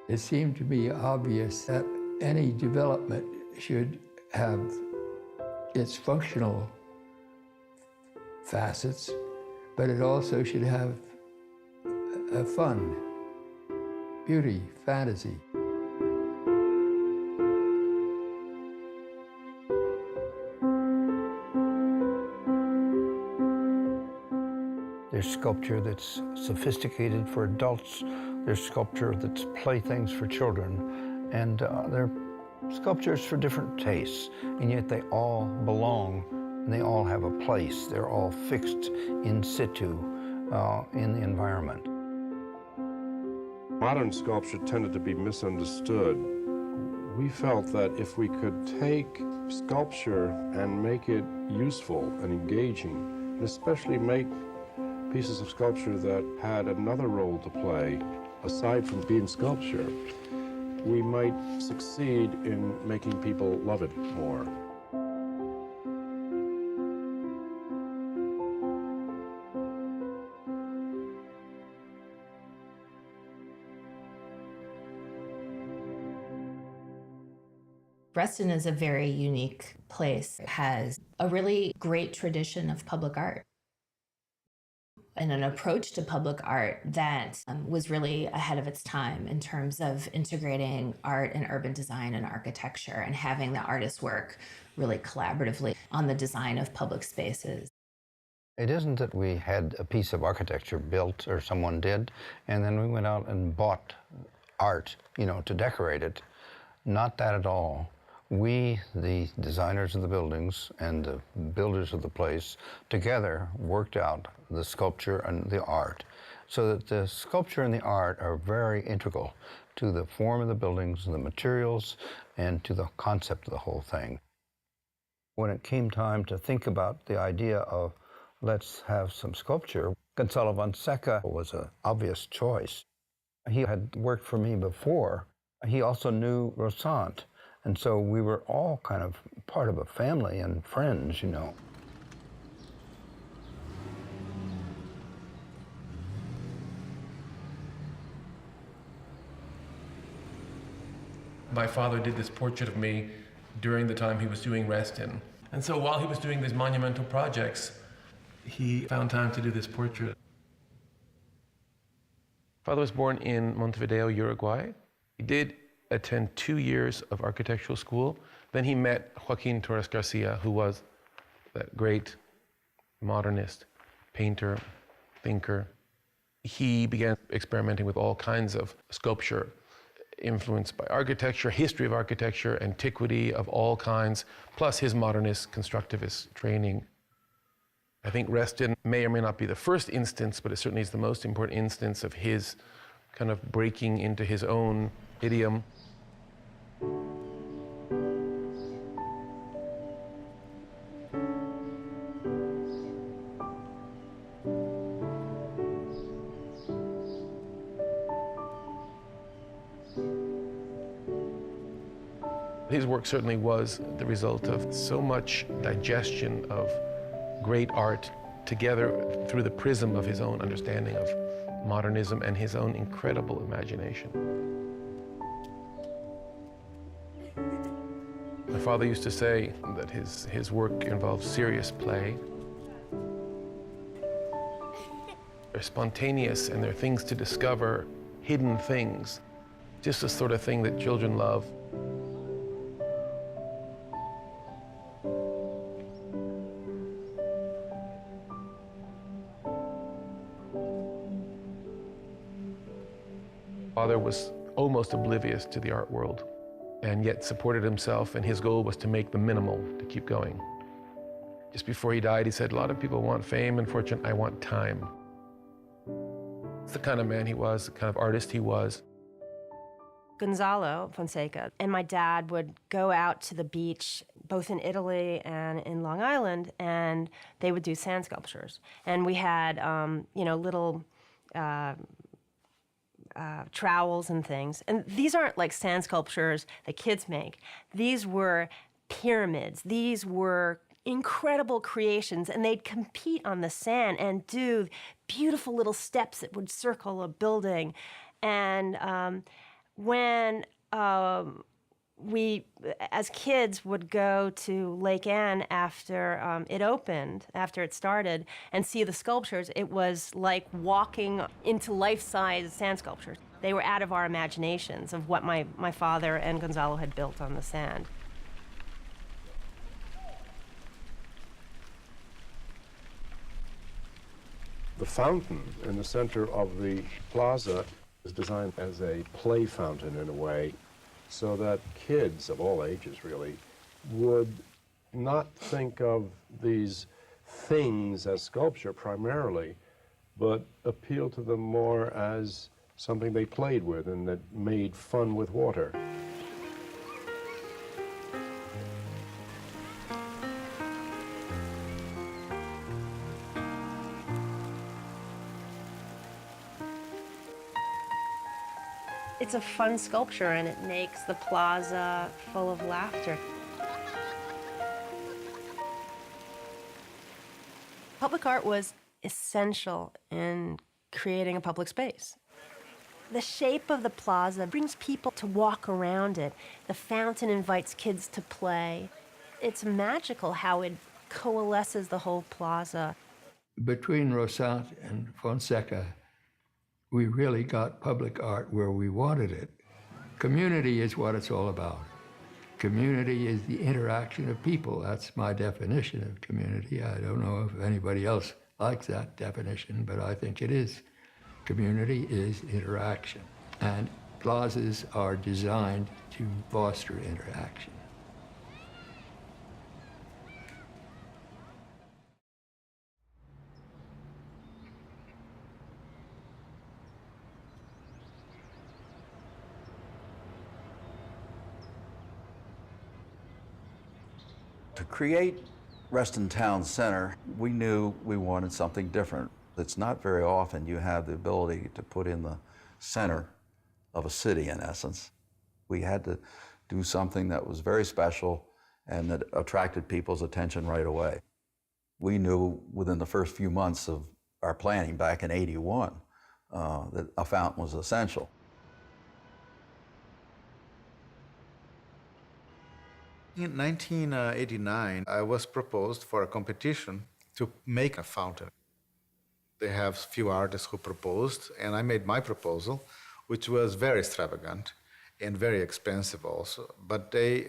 It seemed to me obvious that any development should have its functional facets, but it also should have a fun, beauty, fantasy. There's sculpture that's sophisticated for adults. There's sculpture that's playthings for children. And they're sculptures for different tastes, and yet they all belong, and they all have a place. They're all fixed in situ in the environment. Modern sculpture tended to be misunderstood. We felt that if we could take sculpture and make it useful and engaging, and especially make pieces of sculpture that had another role to play aside from being sculpture, we might succeed in making people love it more. Reston is a very unique place. It has a really great tradition of public art and an approach to public art that was really ahead of its time in terms of integrating art and urban design and architecture and having the artists work really collaboratively on the design of public spaces. It isn't that we had a piece of architecture built or someone did, and then we went out and bought art, to decorate it. Not that at all. We, the designers of the buildings and the builders of the place, together worked out the sculpture and the art, so that the sculpture and the art are very integral to the form of the buildings, the materials, and to the concept of the whole thing. When it came time to think about the idea of let's have some sculpture, Gonzalo Fonseca was an obvious choice. He had worked for me before. He also knew Rosant. And so we were all kind of part of a family and friends, My father did this portrait of me during the time he was doing Reston. And so while he was doing these monumental projects, he found time to do this portrait. Father was born in Montevideo, Uruguay. He did attend 2 years of architectural school. Then he met Joaquin Torres Garcia, who was that great modernist, painter, thinker. He began experimenting with all kinds of sculpture, influenced by architecture, history of architecture, antiquity of all kinds, plus his modernist, constructivist training. I think Reston may or may not be the first instance, but it certainly is the most important instance of his kind of breaking into his own idiom. His work certainly was the result of so much digestion of great art together through the prism of his own understanding of modernism and his own incredible imagination. My father used to say that his work involves serious play. They're spontaneous and they're things to discover, hidden things, just the sort of thing that children love. Father was almost oblivious to the art world and yet supported himself, and his goal was to make the minimal, to keep going. Just before he died, he said, a lot of people want fame and fortune, I want time. It's the kind of man he was, the kind of artist he was. Gonzalo Fonseca and my dad would go out to the beach, both in Italy and in Long Island, and they would do sand sculptures. And we had, little trowels and things. And these aren't like sand sculptures that kids make. These were pyramids. These were incredible creations, and they'd compete on the sand and do beautiful little steps that would circle a building. And When we, as kids, would go to Lake Anne after it opened, after it started, and see the sculptures, it was like walking into life-size sand sculptures. They were out of our imaginations of what my father and Gonzalo had built on the sand. The fountain in the center of the plaza is designed as a play fountain in a way, so that kids of all ages really would not think of these things as sculpture primarily, but appeal to them more as something they played with and that made fun with water. It's a fun sculpture, and it makes the plaza full of laughter. Public art was essential in creating a public space. The shape of the plaza brings people to walk around it. The fountain invites kids to play. It's magical how it coalesces the whole plaza. Between Rosant and Fonseca, we really got public art where we wanted it. Community is what it's all about. Community is the interaction of people. That's my definition of community. I don't know if anybody else likes that definition, but I think it is. Community is interaction, and plazas are designed to foster interaction. To create Reston Town Center, we knew we wanted something different. It's not very often you have the ability to put in the center of a city, in essence. We had to do something that was very special and that attracted people's attention right away. We knew within the first few months of our planning back in '81 that a fountain was essential. In 1989, I was proposed for a competition to make a fountain. They have few artists who proposed, and I made my proposal, which was very extravagant and very expensive also. But they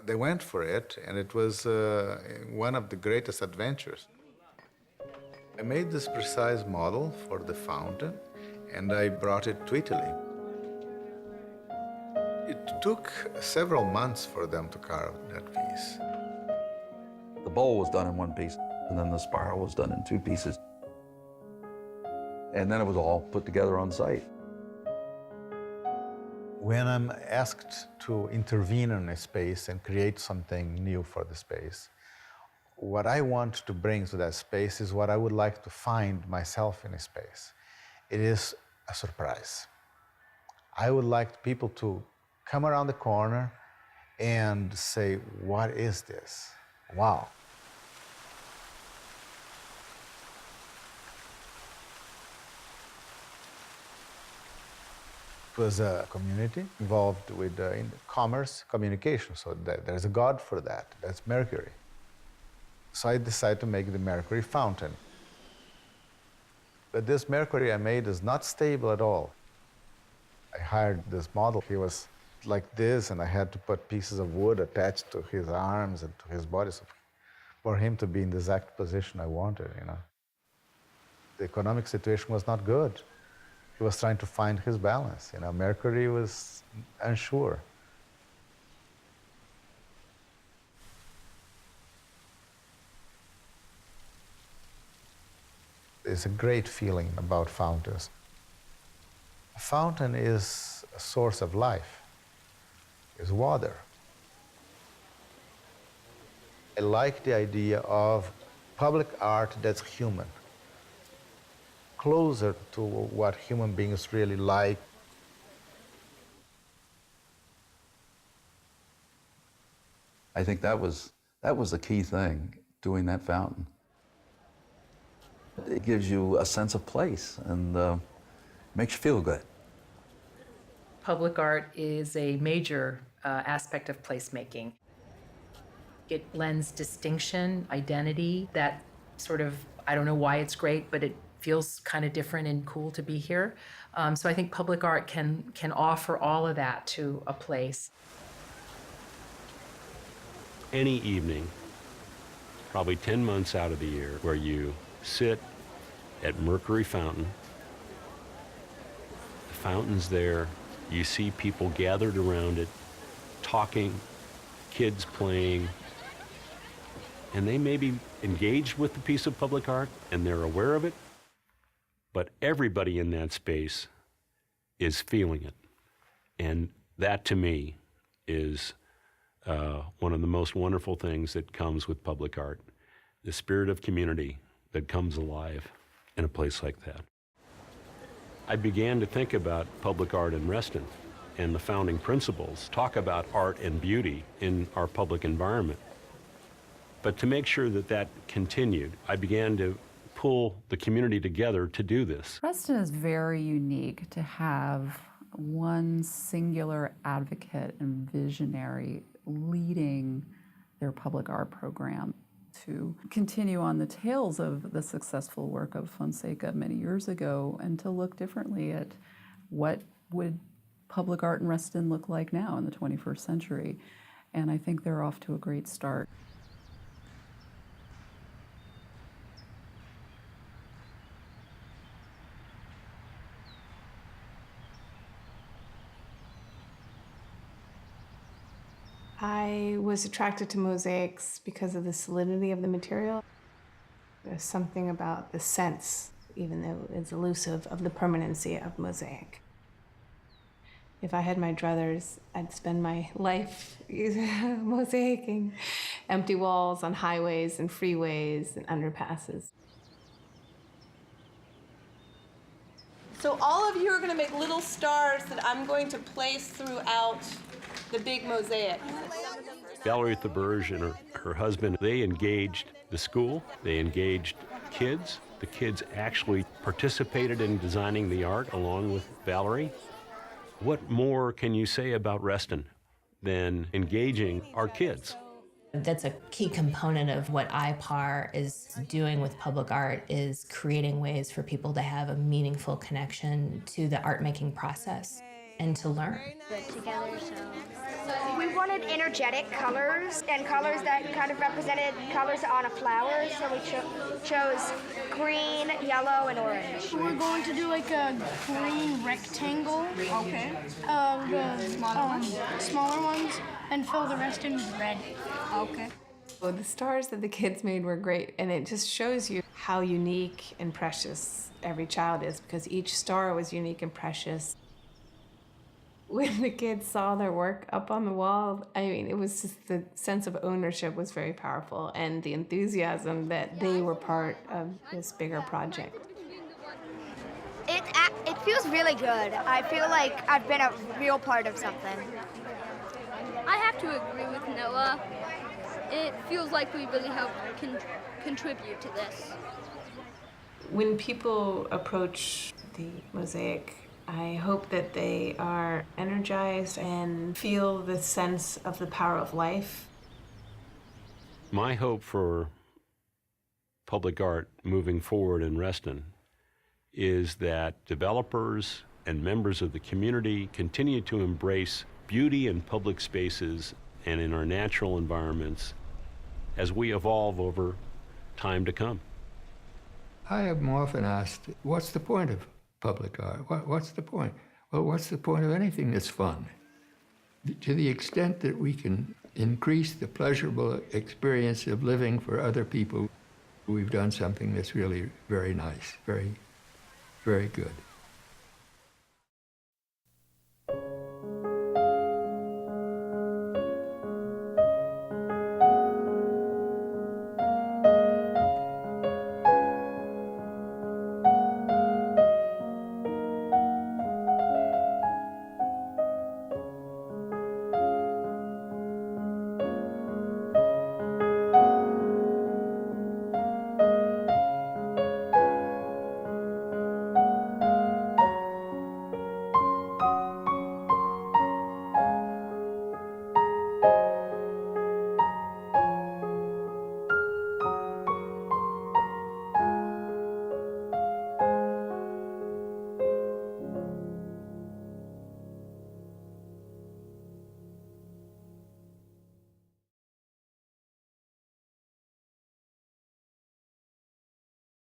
went for it, and it was one of the greatest adventures. I made this precise model for the fountain, and I brought it to Italy. It took several months for them to carve that piece. The bowl was done in one piece, and then the spiral was done in two pieces. And then it was all put together on site. When I'm asked to intervene in a space and create something new for the space, what I want to bring to that space is what I would like to find myself in a space. It is a surprise. I would like people to come around the corner and say, what is this? Wow. It was a community involved with in commerce, communication, so there's a god for that. That's Mercury. So I decided to make the Mercury fountain. But this Mercury I made is not stable at all. I hired this model. He was like this, and I had to put pieces of wood attached to his arms and to his body for him to be in the exact position I wanted, you know. The economic situation was not good. He was trying to find his balance. You know, Mercury was unsure. There's a great feeling about fountains. A fountain is a source of life, is water. I like the idea of public art that's human, closer to what human beings really like. I think that was the key thing, doing that fountain. It gives you a sense of place and makes you feel good. Public art is a major aspect of placemaking. It lends distinction, identity, that sort of, I don't know why it's great, but it feels kind of different and cool to be here. So I think public art can offer all of that to a place. Any evening, probably 10 months out of the year, where you sit at Mercury Fountain, the fountain's there, you see people gathered around it, talking, kids playing, and they may be engaged with the piece of public art and they're aware of it, but everybody in that space is feeling it. And that, to me, is one of the most wonderful things that comes with public art, the spirit of community that comes alive in a place like that. I began to think about public art in Reston, and the founding principles talk about art and beauty in our public environment. But to make sure that that continued, I began to pull the community together to do this. Reston is very unique to have one singular advocate and visionary leading their public art program to continue on the tails of the successful work of Fonseca many years ago and to look differently at what would public art in Reston look like now in the 21st century. And I think they're off to a great start. I was attracted to mosaics because of the solidity of the material. There's something about the sense, even though it's elusive, of the permanency of mosaic. If I had my druthers, I'd spend my life mosaicing empty walls on highways and freeways and underpasses. So all of you are going to make little stars that I'm going to place throughout the big mosaic. Valerie Thaberge and her husband, they engaged the school, they engaged kids. The kids actually participated in designing the art along with Valerie. What more can you say about Reston than engaging our kids? That's a key component of what IPAR is doing with public art, is creating ways for people to have a meaningful connection to the art making process and to learn. We wanted energetic colors and colors that kind of represented colors on a flower, so we chose green, yellow, and orange. We're going to do like a green rectangle. Okay. Smaller ones, and fill the rest in with red. Okay. Well, the stars that the kids made were great, and it just shows you how unique and precious every child is, because each star was unique and precious. When the kids saw their work up on the wall, I mean, it was just the sense of ownership was very powerful, and the enthusiasm that they were part of this bigger project. It feels really good. I feel like I've been a real part of something. I have to agree with Noah. It feels like we really helped contribute to this. When people approach the mosaic, I hope that they are energized and feel the sense of the power of life. My hope for public art moving forward in Reston is that developers and members of the community continue to embrace beauty in public spaces and in our natural environments as we evolve over time to come. I have often asked, what's the point of public art? What's the point? Well, what's the point of anything that's fun? To the extent that we can increase the pleasurable experience of living for other people, we've done something that's really very nice, very, very good.